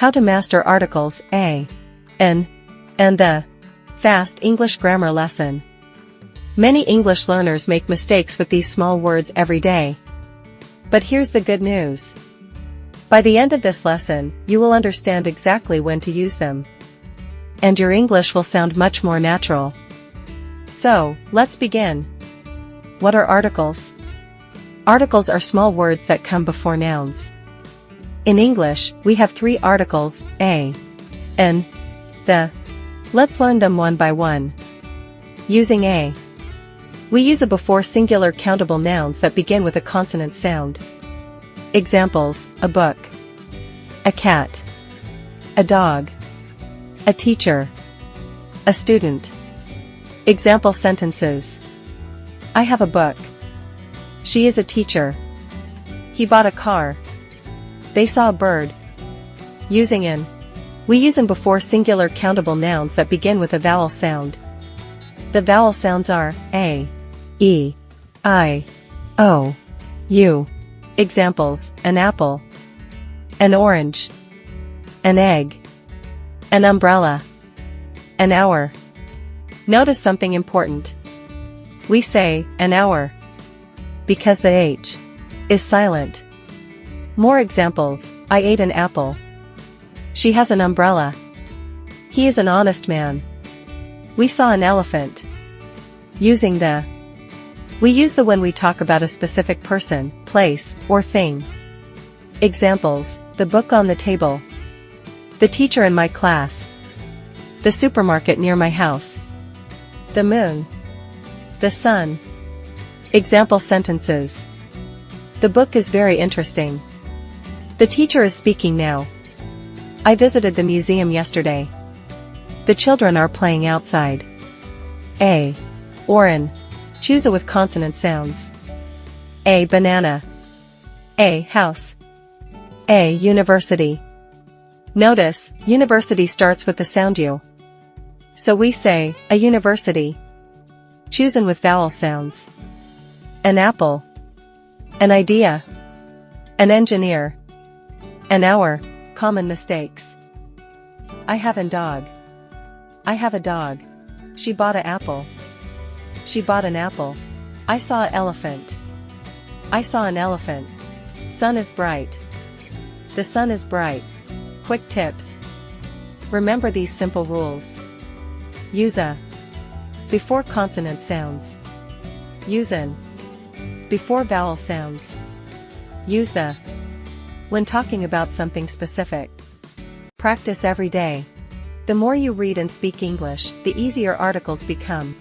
How to master articles a, an, and the. Fast English grammar lesson. Many English learners make mistakes with these small words every day. But here's the good news. By the end of this lesson, you will understand exactly when to use them. And your English will sound much more natural. So, let's begin. What are articles? Articles are small words that come before nouns. In English, we have three articles, a, an, the. Let's learn them one by one. Using a. We use a before singular countable nouns that begin with a consonant sound. Examples: a book, a cat, a dog, a teacher, a student. Example sentences: I have a book. She is a teacher. He bought a car. They saw a bird. Using an. We use an before singular countable nouns that begin with a vowel sound. The vowel sounds are a, e, I, o, u. Examples: an apple, an orange, an egg, an umbrella, an hour. Notice something important. We say an hour because the H is silent. More examples: I ate an apple. She has an umbrella. He is an honest man. We saw an elephant. Using the. We use the when we talk about a specific person, place, or thing. Examples: the book on the table, the teacher in my class, the supermarket near my house, the moon, the sun. Example sentences: the book is very interesting. The teacher is speaking now. I visited the museum yesterday. The children are playing outside. A, or an. Choose a with consonant sounds. A banana. A house. A university. Notice, university starts with the sound U. So we say, a university. Choose an with vowel sounds. An apple. An idea. An engineer. An hour. Common mistakes. I have a dog. I have a dog. She bought an apple. She bought an apple. I saw an elephant. I saw an elephant. Sun is bright. The sun is bright. Quick tips. Remember these simple rules. Use a before consonant sounds. Use an before vowel sounds. Use the when talking about something specific. Practice every day. The more you read and speak English, the easier articles become.